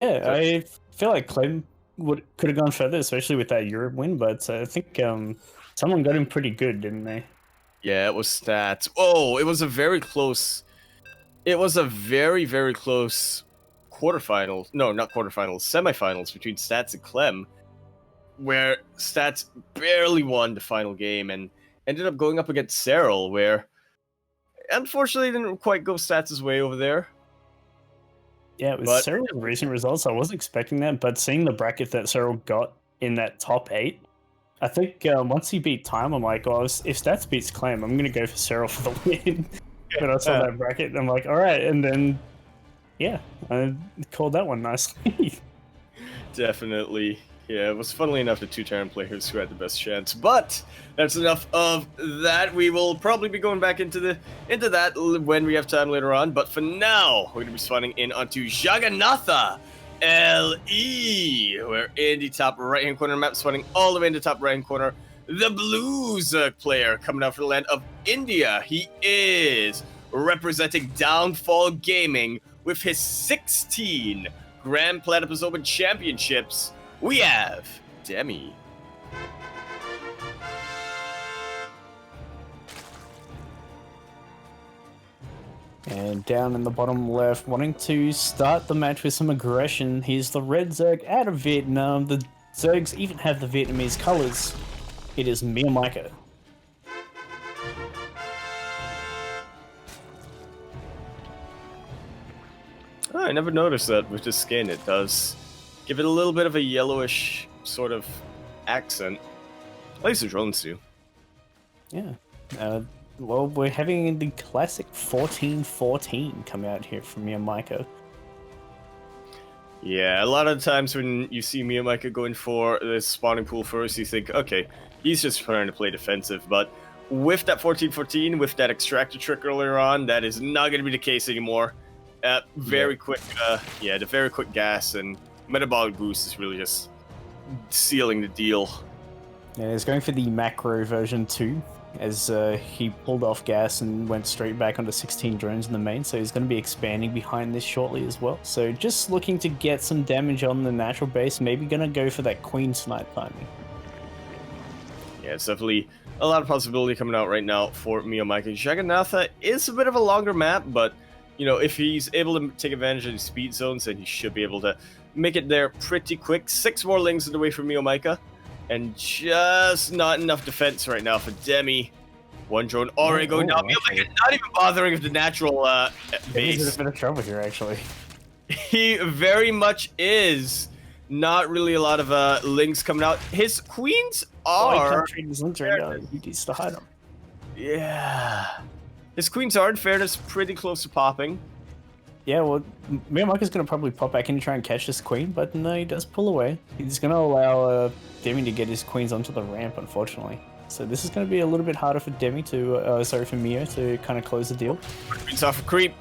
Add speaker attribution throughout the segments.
Speaker 1: Yeah,
Speaker 2: So,
Speaker 1: I feel like Clem could have gone further, especially with that Europe win. But I think someone got him pretty good, didn't they?
Speaker 2: yeah, it was stats. Oh, it was a very close. It was a very, very close quarterfinals. No, not quarterfinals. Semifinals between Stats and Clem, where Stats barely won the final game and ended up going up against Cyril, where unfortunately didn't quite go Stats' way over there.
Speaker 1: Yeah, it was
Speaker 2: But
Speaker 1: Cyril's recent results. I wasn't expecting that, but seeing the bracket that Cyril got in that top 8, I think once he beat Time, I'm like, oh, if Stats beats Clem, I'm going to go for Cyril for the win. But I saw that bracket, and I'm like, all right. And then, yeah, I called that one nicely.
Speaker 2: definitely. Yeah, it was funnily enough the two Terran players who had the best chance. But that's enough of that. We will probably be going back into that when we have time later on. But for now, we're gonna be spawning in onto Jagannatha LE. We're in the top right hand corner of the map, spawning all the way in the top right hand corner. The Blues player coming out from the land of India. He is representing Downfall Gaming with his 16 Grand Platypus Open championships. We have Demi.
Speaker 1: And down in the bottom left, wanting to start the match with some aggression, here's the Red Zerg out of Vietnam. The Zergs even have the Vietnamese colors. It is MeomaikA.
Speaker 2: Oh, I never noticed that with the skin. It does give it a little bit of a yellowish sort of accent. At least the drones do.
Speaker 1: Yeah. Well, we're having the classic 14-14 come out here from MeomaikA.
Speaker 2: Yeah, a lot of times when you see MeomaikA going for the spawning pool first, you think, okay, he's just trying to play defensive. But with that 14-14, with that extractor trick earlier on, that is not going to be the case anymore. The very quick gas and metabolic boost is really just sealing the deal.
Speaker 1: Yeah, he's going for the macro version 2, as he pulled off gas and went straight back onto 16 drones in the main, so he's going to be expanding behind this shortly as well. So just looking to get some damage on the natural base, maybe going to go for that queen snipe timing.
Speaker 2: Yeah, it's definitely a lot of possibility coming out right now for MeomaikA. Jagannatha is a bit of a longer map, but you know, if he's able to take advantage of the speed zones, then he should be able to make it there pretty quick. 6 more lings away from MeomaikA, and just not enough defense right now for Demi. One drone already going down. MeomaikA not even bothering with the natural base.
Speaker 1: He's in a bit of trouble here, actually.
Speaker 2: He very much is. Not really a lot of lings coming out. His queens are.
Speaker 1: Oh, he can't trade his links right now. He needs to hide them.
Speaker 2: Yeah. His queens are, in fairness, pretty close to popping.
Speaker 1: Yeah, well, MeomaikA's going to probably pop back in and try and catch this queen, but no, he does pull away. He's going to allow Demi to get his queens onto the ramp, unfortunately. So this is going to be a little bit harder for Demi to, for Mio to kind of close the deal.
Speaker 2: Queens off a creep.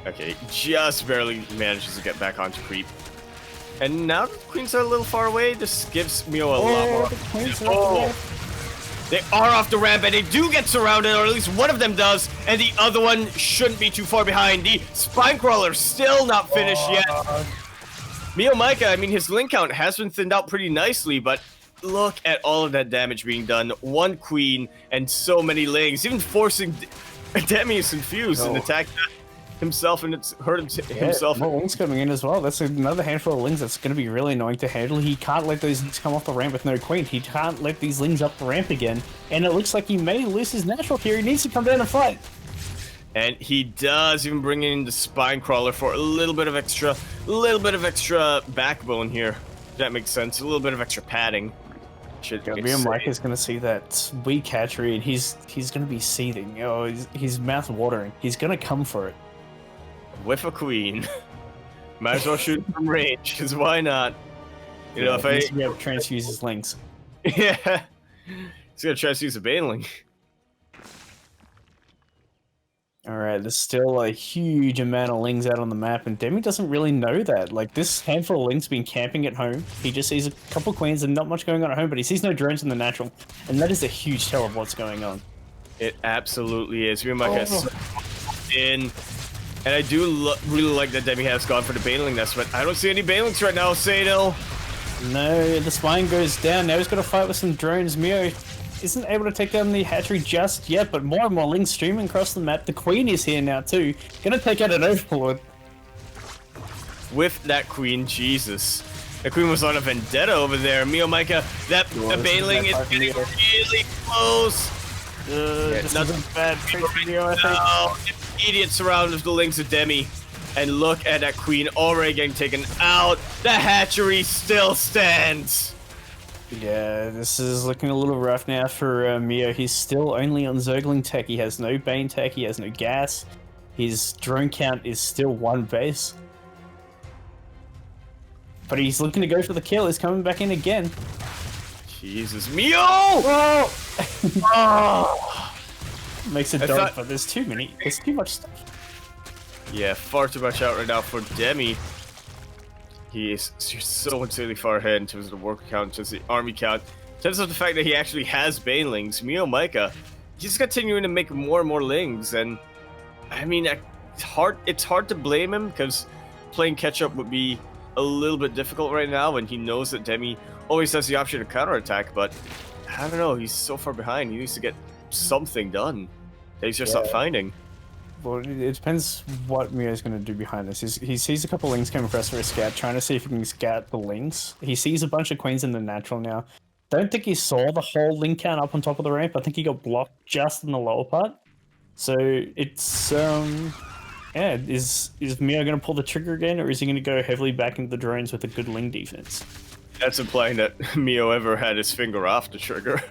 Speaker 2: Okay, just barely manages to get back onto creep. And now the queens are a little far away. This gives Mio a lot more.
Speaker 1: The queens are
Speaker 2: They are off the ramp, and they do get surrounded, or at least one of them does, and the other one shouldn't be too far behind. The spine crawler still not finished yet. MeomaikA, I mean, his link count has been thinned out pretty nicely, but look at all of that damage being done. One queen and so many lings, even forcing Demi is confused and attacked himself, and it's hurt himself.
Speaker 1: More lings coming in as well. That's another handful of lings that's going to be really annoying to handle. He can't let those lings come off the ramp with no queen. He can't let these lings up the ramp again. And it looks like he may lose his natural here. He needs to come down and fight.
Speaker 2: And he does even bring in the spine crawler for a little bit of extra backbone here. If that makes sense. A little bit of extra padding.
Speaker 1: MeomaikA's going to see that weak hatchery, and he's going to be seething. You know, his mouth watering. He's going to come for it.
Speaker 2: With a queen. Might as well shoot from range, because why not? You know, if
Speaker 1: I... He's going to transfuse his links.
Speaker 2: Yeah. He's going to transfuse a baneling.
Speaker 1: Alright, there's still a huge amount of lings out on the map, and Demi doesn't really know that. Like, this handful of lings been camping at home. He just sees a couple queens and not much going on at home, but he sees no drones in the natural. And that is a huge tell of what's going on.
Speaker 2: It absolutely is. MeomaikA in. And I do really like that Demi has gone for the Baneling nest, but I don't see any Banelings right now, Sano.
Speaker 1: No, the spine goes down. Now he's got to fight with some drones. Mio isn't able to take down the hatchery just yet, but more and more Lings streaming across the map. The Queen is here now too. Gonna take out an Overlord.
Speaker 2: With that Queen, Jesus. The Queen was on a vendetta over there. MeomaikA, that Baneling is getting really close.
Speaker 1: This is a bad trick for Mio, I think.
Speaker 2: Oh, immediate surround of the Lings of Demi. And look at that Queen already getting taken out. The hatchery still stands.
Speaker 1: Yeah, this is looking a little rough now for Mio. He's still only on Zergling tech. He has no Bane tech. He has no gas. His drone count is still 1 base. But he's looking to go for the kill. He's coming back in again.
Speaker 2: Jesus, Mio! Oh! Oh!
Speaker 1: Makes it dark, but there's too many. There's too much stuff.
Speaker 2: Yeah, far too much out right now for Demi. He is so insanely far ahead in terms of the worker count, in terms of the army count, in terms of the fact that he actually has Banelings. MeomaikA, he's continuing to make more and more Lings, and I mean, it's hard to blame him, because playing catch-up would be a little bit difficult right now when he knows that Demi always has the option to counterattack, but I don't know, he's so far behind. He needs to get something done that he's just not finding.
Speaker 1: Well, it depends what Mio's going to do behind this. He sees a couple Lings come across for a scout, trying to see if he can scout the Lings. He sees a bunch of Queens in the natural now. Don't think he saw the whole Ling count up on top of the ramp. I think he got blocked just in the lower part. So it's yeah, is Mio going to pull the trigger again, or is he going to go heavily back into the drones with a good Ling defense?
Speaker 2: That's implying that Mio ever had his finger off the trigger.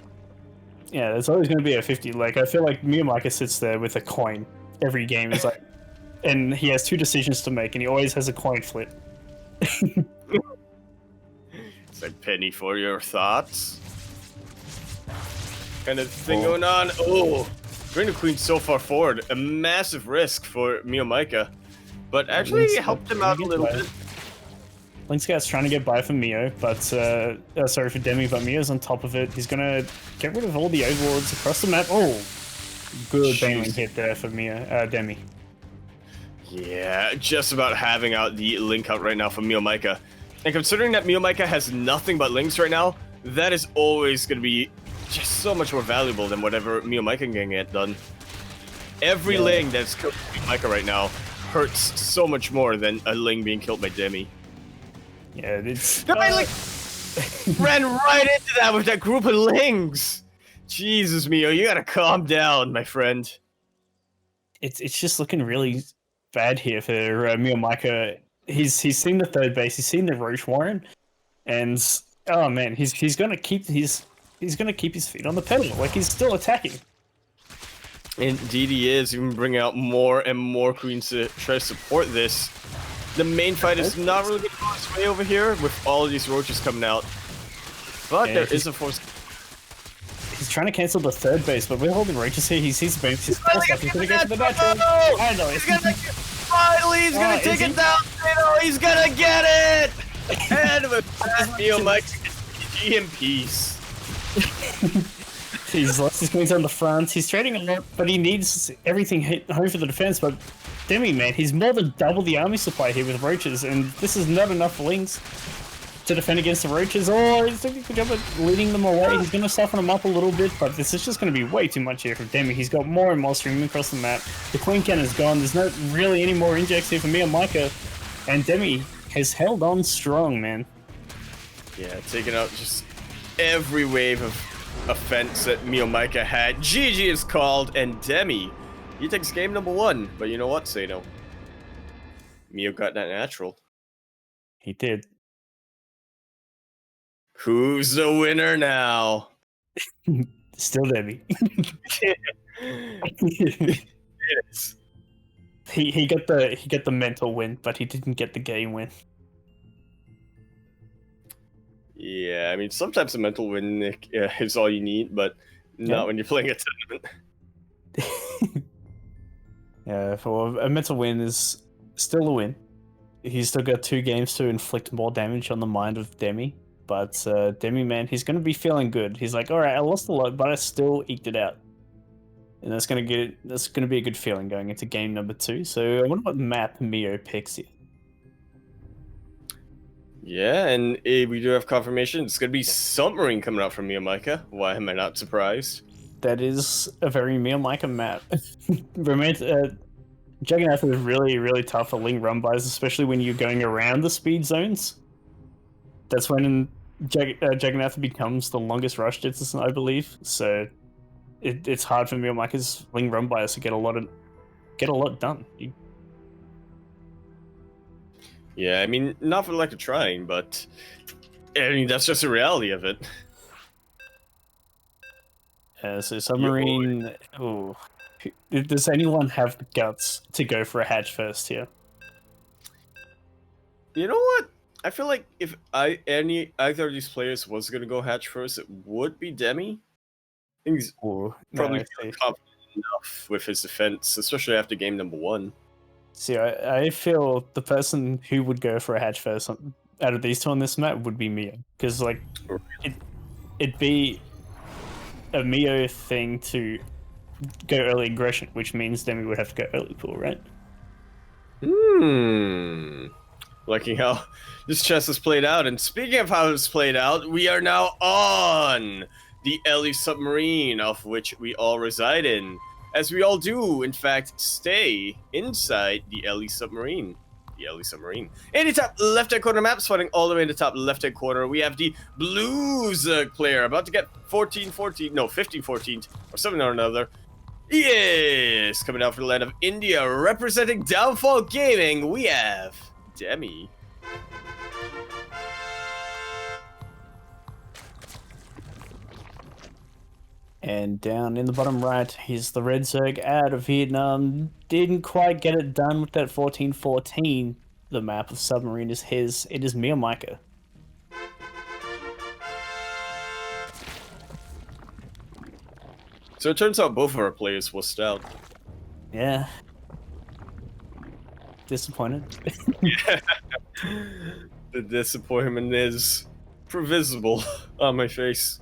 Speaker 1: Yeah, there's always going to be a 50. Like, I feel like MeomaikA sits there with a coin every game. Is like, and he has 2 decisions to make, and he always has a coin flip.
Speaker 2: It's like, penny for your thoughts. Kind of thing going on. Oh, bring the Queen so far forward. A massive risk for MeomaikA, but actually helped him out a little bit.
Speaker 1: Link Scout's trying to get by for Mio, but sorry for Demi, but Mio's on top of it. He's gonna get rid of all the overlords across the map. Oh, good Baneling hit there for Demi.
Speaker 2: Yeah, just about having out the Link out right now for MeomaikA. And considering that MeomaikA has nothing but Links right now, that is always going to be just so much more valuable than whatever MeomaikA can get done. Every Ling that's killed by MeomaikA right now hurts so much more than a Ling being killed by Demi.
Speaker 1: Yeah, it's...
Speaker 2: I ran right into that with that group of Lings! Jesus, Mio, you gotta calm down, my friend.
Speaker 1: It's just looking really bad here for MeomaikA. He's seen the third base, he's seen the Roche Warren, and oh man, he's gonna keep his feet on the pedal. Like, he's still attacking.
Speaker 2: Indeed he is. He can bring out more and more Queens to try to support this. The main fight is not really going to go its way over here with all of these roaches coming out. But yeah, there is a force.
Speaker 1: He's trying to cancel the third base, but we're holding roaches here. He sees the base. He's going to go for the natural.
Speaker 2: Finally, he's going to take it down. He's going to get it. And with that, MeomaikA in peace.
Speaker 1: He's lost his Queens on the front. He's trading a lot, but he needs everything hit home for the defense. But Demi, man, he's more than double the army supply here with roaches, and this is not enough for Lings to defend against the roaches. Oh, he's doing a good job at leading them away. He's going to soften them up a little bit, but this is just going to be way too much here for Demi. He's got more and more streaming across the map. The Queen cannon is gone. There's not really any more injects here for MeomaikA, and Demi has held on strong, man.
Speaker 2: Yeah, taking out just every wave of offense that MeomaikA had. GG is called, and Demi, he takes game number 1. But you know what, Sano? Mio got that natural.
Speaker 1: He did.
Speaker 2: Who's the winner now?
Speaker 1: Still Demi.
Speaker 2: It is.
Speaker 1: He got the mental win, but he didn't get the game win.
Speaker 2: Yeah, I mean, sometimes a mental win is all you need, but not when you're playing a tournament.
Speaker 1: Yeah, for a mental win is still a win. He's still got 2 games to inflict more damage on the mind of Demi. But Demi, man, he's going to be feeling good. He's like, alright, I lost a lot, but I still eked it out. And that's gonna be a good feeling going into game number 2. So I wonder what map Mio picks here.
Speaker 2: Yeah, and we do have confirmation. It's gonna be Submarine coming out from MeomaikA. Why am I not surprised?
Speaker 1: That is a very MeomaikA map. Juggernaut is really, really tough for Ling run bys, especially when you're going around the speed zones. That's when Juggernaut becomes the longest rush distance, I believe. So it's hard for MeomaikA's Ling run bys to get a lot done.
Speaker 2: Yeah, I mean, not for the lack of trying, but I mean that's just the reality of it.
Speaker 1: So Submarine. Oh, does anyone have the guts to go for a hatch first here?
Speaker 2: You know what? I feel like if either of these players was gonna go hatch first, it would be Demi. I think he's probably confident enough with his defense, especially after game number 1.
Speaker 1: See, I feel the person who would go for a hatch first out of these two on this map would be Mio, because like it'd be a Mio thing to go early aggression, which means Demi would have to go early pool, right?
Speaker 2: Liking how this chess is played out. And speaking of how it's played out, we are now on the Ellie submarine, of which we all reside in. As we all do, in fact, stay inside the Ellie submarine. The Ellie submarine. In the top left-hand corner map, spotting all the way in the top left-hand corner, we have the Blues player about to get 15-14, or something or another. Yes! Coming out from the land of India, representing Downfall Gaming, we have Demi.
Speaker 1: And down in the bottom right, here's the Red Zerg out of Vietnam. Didn't quite get it done with that 14-14. The map of Submarine is his. It is MeomaikA.
Speaker 2: So it turns out both of our players wussed out.
Speaker 1: Yeah. Disappointed.
Speaker 2: Yeah. The disappointment is previsible on my face.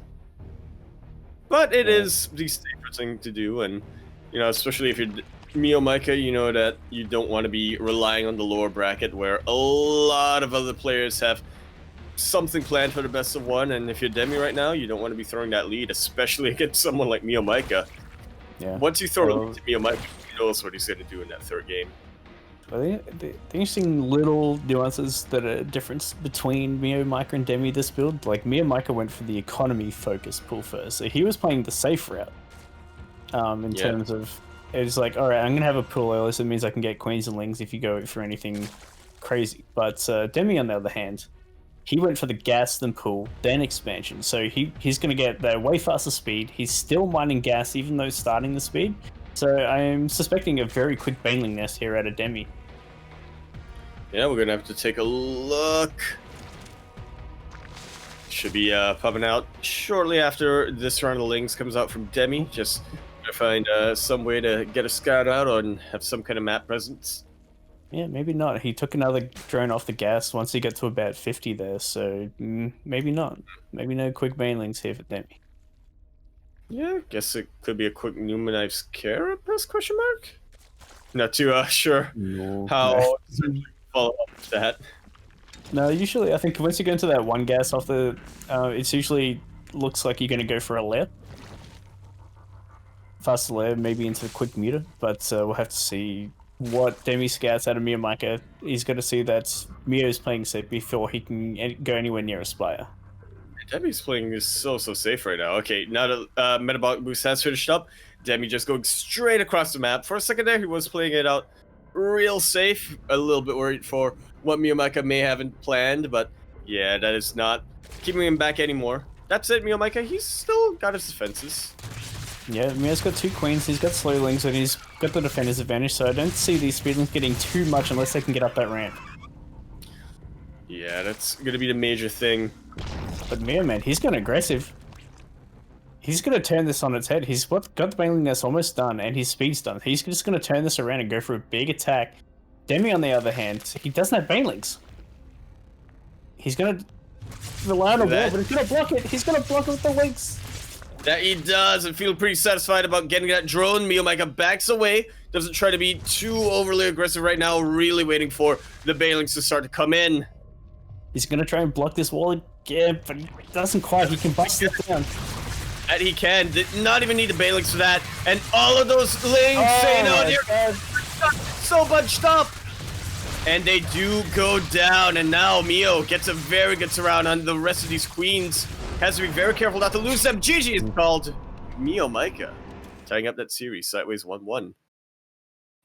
Speaker 2: But it is the safer thing to do, and, you know, especially if you're MeomaikA, you know that you don't want to be relying on the lower bracket where a lot of other players have something planned for the best of one, and if you're Demi right now, you don't want to be throwing that lead, especially against someone like MeomaikA.
Speaker 1: Yeah.
Speaker 2: Once you throw a lead to MeomaikA, he knows what he's going to do in that third game.
Speaker 1: The interesting little nuances that are difference between MeomaikA and Demi this build, like MeomaikA went for the economy focused pool first, so he was playing the safe route. In terms of, it's like, alright, I'm gonna have a pool early, so it means I can get queens and lings if you go for anything crazy. But Demi, on the other hand, he went for the gas, then pool, then expansion. So he's gonna get the way faster speed. He's still mining gas even though starting the speed. So I'm suspecting a very quick baneling nest here out of Demi.
Speaker 2: Yeah, we're gonna have to take a look. Should be popping out shortly after this round of Lings comes out from Demi. Just to find some way to get a scout out and have some kind of map presence.
Speaker 1: Yeah, maybe not. He took another drone off the gas once he got to about 50 there, so maybe not. Maybe no quick banelings here for Demi.
Speaker 2: Yeah, guess it could be a quick Numanite's Carapace question mark? Not too sure how to follow up with that.
Speaker 1: No, usually I think once you go into that one gas off the, it's usually looks like you're going to go for a lair. Faster lair, maybe into the quick muter, but we'll have to see what Demi scouts out of MeomaikA. He's got to see that Mio's playing safe before he can go anywhere near a Spire.
Speaker 2: Demi's playing is so safe right now. Okay, now that Metabolic Boost has finished up, Demi just going straight across the map. For a second there, he was playing it out real safe. A little bit worried for what MeomaikA may haven't planned, but yeah, that is not keeping him back anymore. That's it, MeomaikA. He's still got his defenses.
Speaker 1: Yeah, Mio's got 2 queens, he's got slow lings, and he's got the defender's advantage, so I don't see these speedlings getting too much unless they can get up that ramp.
Speaker 2: Yeah, that's going to be the major thing.
Speaker 1: But Mio, man, he's going aggressive. He's going to turn this on its head. He's got the baneling nest almost done, and his speed's done. He's just going to turn this around and go for a big attack. Demi, on the other hand, he doesn't have banelings. He's going to rely on a wall, but he's going to block it. He's going to block it with the links.
Speaker 2: That he does, and feel pretty satisfied about getting that drone. MeomaikA backs away, doesn't try to be too overly aggressive right now, really waiting for the Banelings to start to come in.
Speaker 1: He's gonna try and block this wall again, but he doesn't quite. He can bust it down.
Speaker 2: And he can. Did not even need the Banelings for that. And all of those lings saying, "Oh, they're so bunched up." And they do go down, and now Mio gets a very good surround on the rest of these queens. Has to be very careful not to lose them. GG is called MeomaikA, tying up that series sideways 1-1.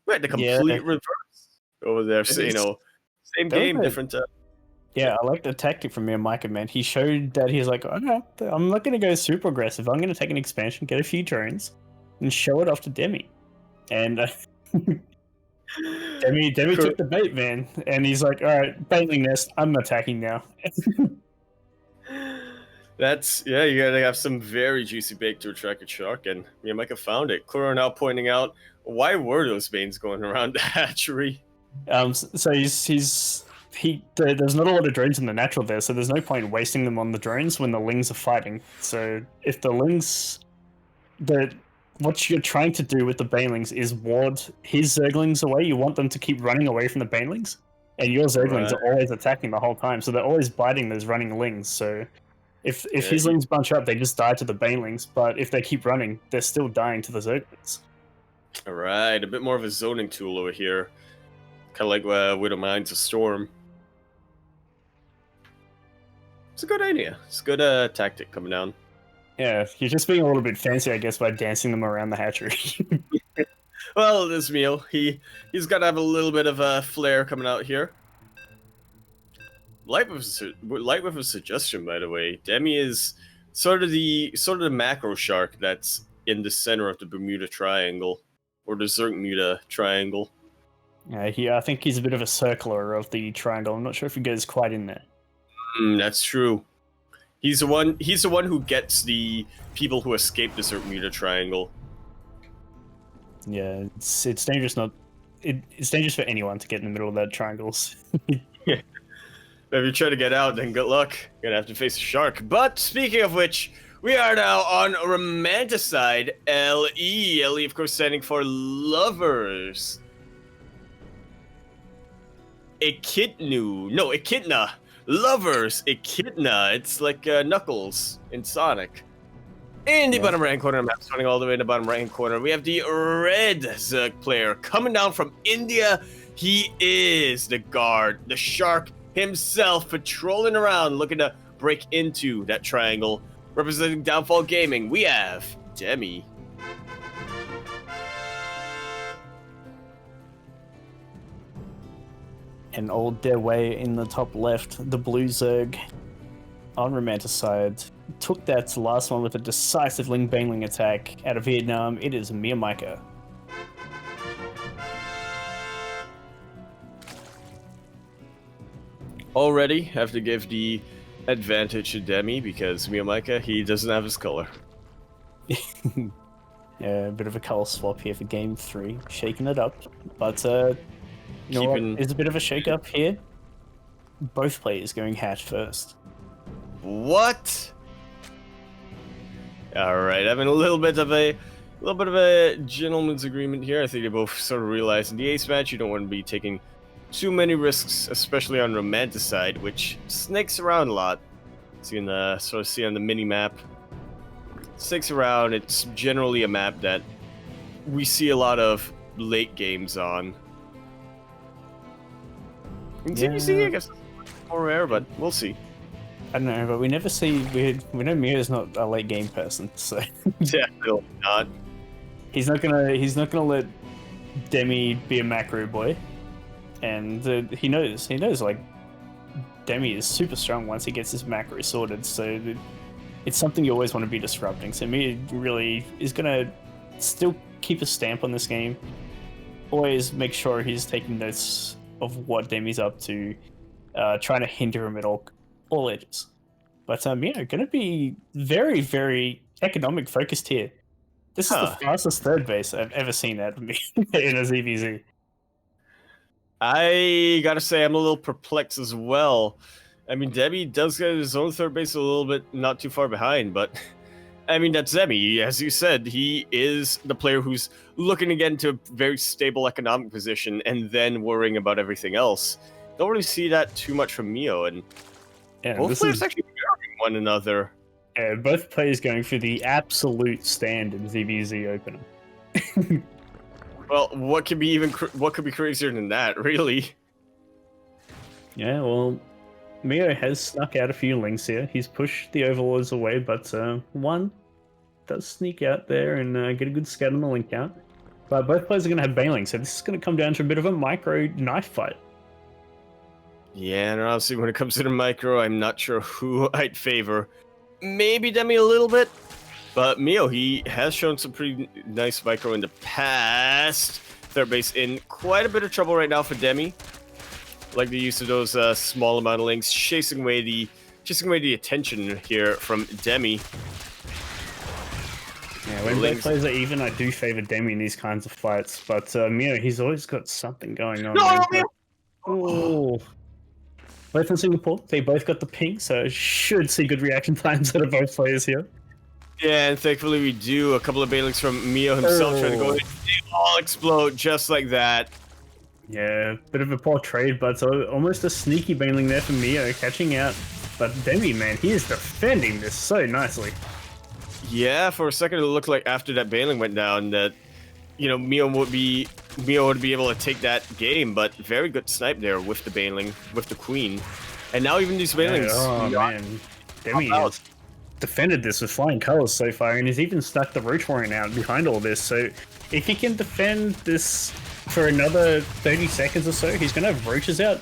Speaker 2: We had the complete reverse over there, so, you know, same game, different.
Speaker 1: Yeah, I like the tactic from MeomaikA, man. He showed that he's like, oh, no, I'm not going to go super aggressive. I'm going to take an expansion, get a few drones, and show it off to Demi. And Demi took the bait, man. And he's like, all right, bailing nest, I'm attacking now.
Speaker 2: That's, yeah, you gotta have some very juicy bait to attract a shark, and MeomaikA found it. Kuro now pointing out, why were those veins going around the hatchery?
Speaker 1: So there's not a lot of drones in the natural there, so there's no point wasting them on the drones when the lings are fighting. So if the lings, what you're trying to do with the banelings is ward his zerglings away. You want them to keep running away from the banelings, and your zerglings are always attacking the whole time, so they're always biting those running lings. So if his lings bunch up, they just die to the banelings, but if they keep running, they're still dying to the zerglings.
Speaker 2: Alright, a bit more of a zoning tool over here. Kind of like Widow Mind's a Storm. It's a good idea. It's a good tactic coming down.
Speaker 1: Yeah, you're just being a little bit fancy, I guess, by dancing them around the hatchery.
Speaker 2: Well, this Mio, he's got to have a little bit of a flair coming out here. Light with a suggestion, by the way. Demi is sort of the macro shark that's in the center of the Bermuda Triangle, or the Zergmuda Triangle.
Speaker 1: Yeah, I think he's a bit of a circler of the triangle. I'm not sure if he goes quite in there.
Speaker 2: That's true. He's the one who gets the people who escape the Zergmuda Triangle.
Speaker 1: Yeah, it's dangerous. It's dangerous for anyone to get in the middle of that triangles.
Speaker 2: Yeah. If you try to get out, then good luck. You're gonna have to face a shark. But speaking of which, we are now on Romanticide. LE. LE, of course, standing for lovers. Echidna. Lovers. Echidna. It's like Knuckles in Sonic. In the bottom right-hand corner, map starting all the way in the bottom right-hand corner, we have the red Zerg player coming down from India. He is the guard, the shark himself, patrolling around, looking to break into that triangle. Representing Downfall Gaming, we have Demi.
Speaker 1: And all their way in the top left, the blue Zerg on Romanticide took that last one with a decisive Ling Bangling attack out of Vietnam. It is MeomaikA.
Speaker 2: Already have to give the advantage to Demi because MeomaikA, he doesn't have his color.
Speaker 1: Yeah, a bit of a color swap here for game 3, shaking it up. But you know what? There's a bit of a shake up here. Both players going hatch first.
Speaker 2: What? All right, having a little bit of a gentleman's agreement here. I think they both sort of realize in the ace match you don't want to be taking too many risks, especially on Romanticide, which snakes around a lot. So you can sort of see on the mini map. Snakes around. It's generally a map that we see a lot of late games on. In ZvZ, I guess it's more rare, but we'll see.
Speaker 1: I don't know, but we never see. We know Mio's not a late game person, so
Speaker 2: definitely not.
Speaker 1: He's not gonna let Demi be a macro boy, and he knows like Demi is super strong once he gets his macro sorted. So it's something you always want to be disrupting. So Mio really is gonna still keep a stamp on this game. Always make sure he's taking notes of what Demi's up to, trying to hinder him at all edges. But gonna be very, very economic focused here. This is the fastest third base I've ever seen out of me in a ZvZ.
Speaker 2: I gotta say, I'm a little perplexed as well. I mean, Demi does get his own third base a little bit not too far behind, but I mean, that's Demi. As you said, he is the player who's looking to get into a very stable economic position and then worrying about everything else. Don't really see that too much from Meo, and
Speaker 1: Yeah,
Speaker 2: both players actually mirroring one another.
Speaker 1: Yeah, both players going for the absolute standard ZvZ opener.
Speaker 2: Well, what could be crazier than that, really?
Speaker 1: Yeah, well, Meo has snuck out a few links here. He's pushed the Overlords away, but one does sneak out there and get a good scout on the link out. But both players are going to have Baneling, so this is going to come down to a bit of a micro knife fight.
Speaker 2: Yeah, and obviously when it comes to the micro, I'm not sure who I'd favor. Maybe Demi a little bit, but Meo, he has shown some pretty nice micro in the past. Third base in quite a bit of trouble right now for Demi. Like the use of those small amount of links, chasing away the attention here from Demi.
Speaker 1: Yeah, when both players are even, I do favor Demi in these kinds of fights, but Meo, he's always got something going on.
Speaker 2: No, Meo!
Speaker 1: Oh. Both in Singapore, they both got the ping, so should see good reaction times out of both players here.
Speaker 2: Yeah, and thankfully we do. A couple of bailings from Meo himself trying to go in. They all explode just like that.
Speaker 1: Yeah, bit of a poor trade, but almost a sneaky bailing there for Meo, catching out. But Demi, man, he is defending this so nicely.
Speaker 2: Yeah, for a second it looked like after that bailing went down that, you know, Meo would be able to take that game, but very good snipe there with the bailing, with the queen. And now even these bailings.
Speaker 1: Oh, man. Demi has defended this with flying colors so far, and he's even stuck the Roach Warrior out behind all this. So if he can defend this for another 30 seconds or so, he's going to have Roaches out.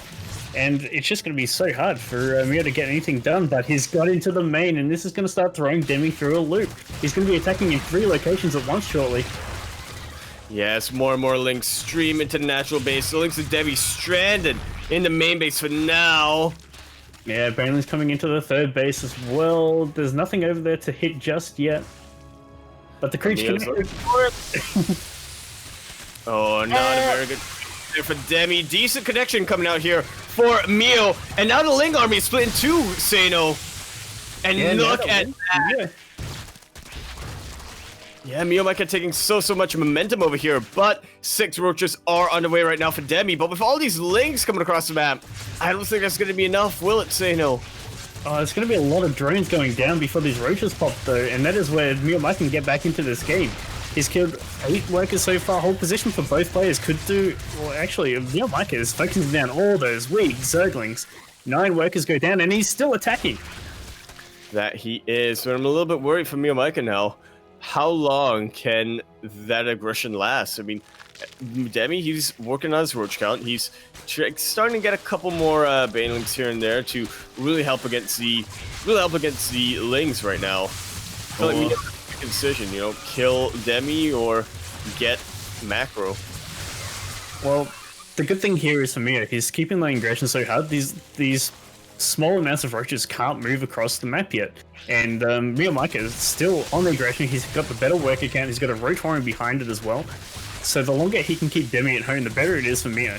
Speaker 1: And it's just going to be so hard for Meo to get anything done, but he's got into the main, and this is going to start throwing Demi through a loop. He's going to be attacking in 3 locations at once shortly.
Speaker 2: Yes, more and more links stream into the natural base. The links of Demi stranded in the main base for now.
Speaker 1: Yeah, Banelin's coming into the 3rd base as well. There's nothing over there to hit just yet. But the creature can...
Speaker 2: Oh, not a very good there for Demi. Decent connection coming out here for Meo. And now the Ling army is split in 2, Sano. And yeah, look at that. Yeah, MeomaikA taking so much momentum over here, but 6 Roaches are on the way right now for Demi. But with all these links coming across the map, I don't think that's going to be enough, will it, Sano?
Speaker 1: Oh, there's going to be a lot of drones going down before these Roaches pop, though, and that is where MeomaikA can get back into this game. He's killed 8 workers so far. Whole position for both players could do... Well, actually, MeomaikA is focusing down all those weak Zerglings. 9 workers go down, and he's still attacking.
Speaker 2: That he is, but I'm a little bit worried for MeomaikA now. How long can that aggression last? I mean, Demi, he's working on his Roach count. He's starting to get a couple more Banelings here and there to really help against the Lings right now. I feel like we get a decision, you know, kill Demi or get macro.
Speaker 1: Well, the good thing here is for Meo, he's keeping the aggression so hard. These small amounts of Roaches can't move across the map yet. And MeomaikA is still on the aggression. He's got the better worker count. He's got a Roach Warrior behind it as well. So the longer he can keep Demi at home, the better it is for Meo.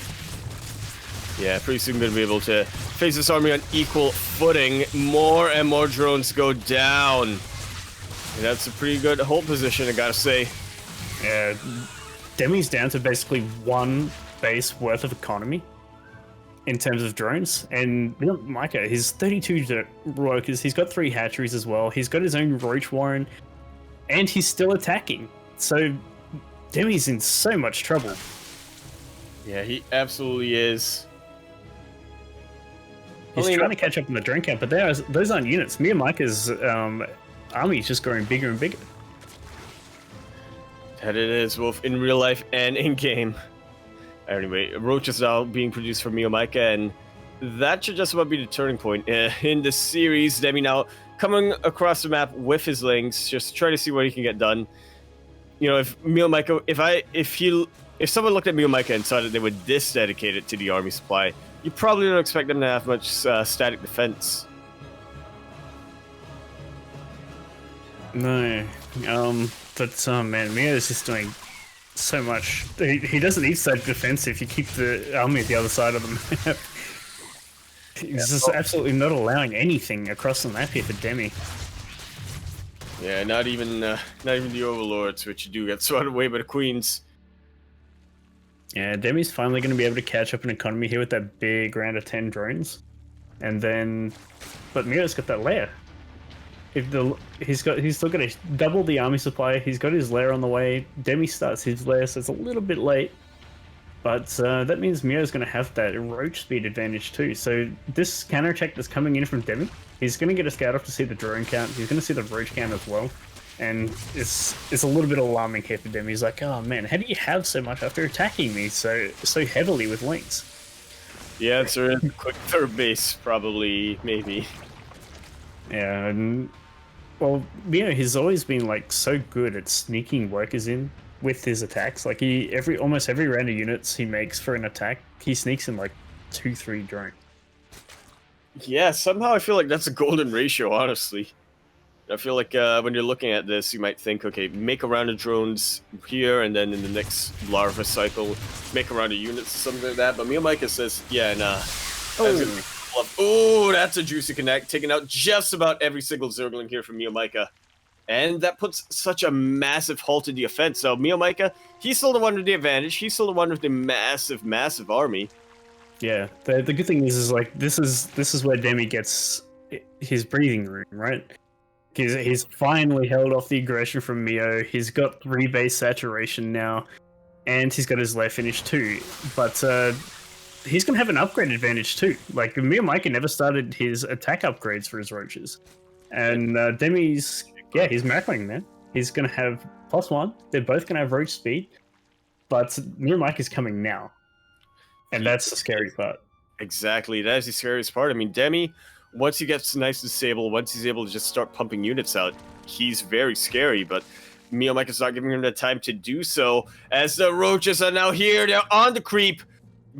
Speaker 2: Yeah, pretty soon going to be able to face this army on equal footing. More and more drones go down. And that's a pretty good hold position, I gotta say.
Speaker 1: Yeah, Demi's down to basically 1 base worth of economy in terms of drones, and MeomaikA, he's 32 workers, he's got 3 hatcheries as well, he's got his own Roach Warren, and he's still attacking. So Demi's in so much trouble.
Speaker 2: Yeah, he absolutely is.
Speaker 1: He's trying to catch up on the drone count, but those aren't units. MeomaikA's army is just growing bigger and bigger.
Speaker 2: That it is, both in real life and in game. Anyway, Roach is now being produced for MeomaikA, and that should just about be the turning point in the series. Demi now coming across the map with his links, just trying to see what he can get done. You know, if MeomaikA, if someone looked at MeomaikA and saw that they were this dedicated to the army supply, you probably don't expect them to have much static defense.
Speaker 1: No, but man, Meo is just doing so much. He doesn't need static defense if you keep the army at the other side of the map. He's just absolutely not allowing anything across the map here for Demi.
Speaker 2: Yeah, not even the Overlords, which you do get swatted away by the Queens.
Speaker 1: Yeah, Demi's finally going to be able to catch up in economy here with that big round of 10 drones. And then, but Mio's got that lair. He's still got to double the army supply. He's got his lair on the way. Demi starts his lair, so it's a little bit late. But that means Mio's going to have that roach speed advantage too. So this counterattack that's coming in from Demi, he's going to get a scout off to see the drone count. He's going to see the roach count as well. And it's a little bit alarming here for Demi. He's like, oh man, how do you have so much after attacking me so heavily with links?
Speaker 2: Yeah, it's a quick third base, probably, maybe.
Speaker 1: Yeah, and well, he's always been like so good at sneaking workers in with his attacks. Like almost every round of units he makes for an attack, he sneaks in like 2-3 drones.
Speaker 2: Yeah, somehow I feel like that's a golden ratio, honestly. I feel like when you're looking at this, you might think, okay, make a round of drones here, and then in the next larva cycle, make a round of units or something like that. But MeomaikA says, yeah, nah. Oh, that's a juicy connect, taking out just about every single Zergling here from MeomaikA. And that puts such a massive halt to the offense. So MeomaikA, he's still the one with the advantage. He's still the one with the massive, massive army.
Speaker 1: Yeah, the good thing is like this is where Demi gets his breathing room, right? He's finally held off the aggression from Mio. He's got 3 base saturation now, and he's got his lair finish too. But he's gonna have an upgrade advantage too. Like MeomaikA never started his attack upgrades for his roaches, and Demi's he's macroing, man. He's gonna have +1. They're both gonna have roach speed, but MeomaikA's coming now, and that's the scary part.
Speaker 2: Exactly, that is the scariest part. I mean, Demi, once he gets nice and stable, once he's able to just start pumping units out, he's very scary, but MeomaikA's not giving him the time to do so, as the roaches are now here, they're on the creep.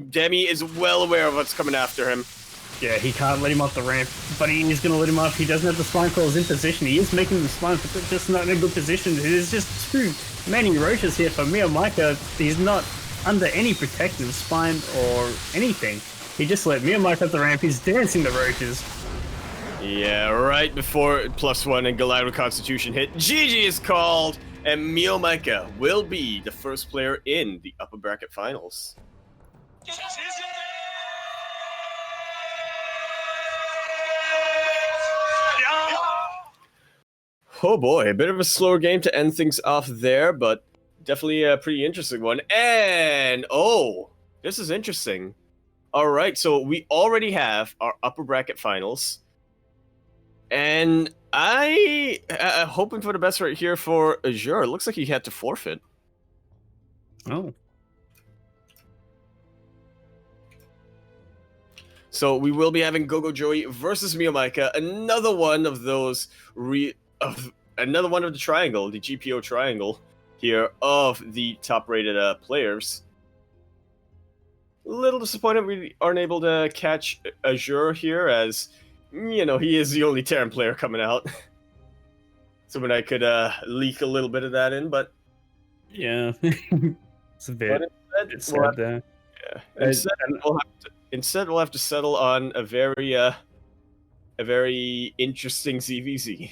Speaker 2: Demi is well aware of what's coming after him.
Speaker 1: Yeah, he can't let him off the ramp, but he is going to let him off. He doesn't have the spine crawls in position. He is making them spine, but they're just not in a good position. There's just too many roaches here for MeomaikA. He's not under any protective spine or anything. He just let MeomaikA up the ramp. He's dancing the roaches.
Speaker 2: Yeah, right before +1 and Galactic Constitution hit, GG is called, and MeomaikA will be the first player in the upper bracket finals. Oh boy, a bit of a slower game to end things off there, but definitely a pretty interesting one. And, oh, this is interesting. All right, so we already have our upper bracket finals. And I'm hoping for the best right here for Azure. It looks like he had to forfeit.
Speaker 1: Oh.
Speaker 2: So we will be having Gogo Joey versus MeomaikA, another one of those another one of the triangle, the GPO triangle here of the top-rated players. A little disappointed we aren't able to catch Azure here, as you know he is the only Terran player coming out. So when I could leak a little bit of that in, but
Speaker 1: yeah, it's a bit sad there.
Speaker 2: Yeah, instead we'll have to settle on a very interesting ZvZ.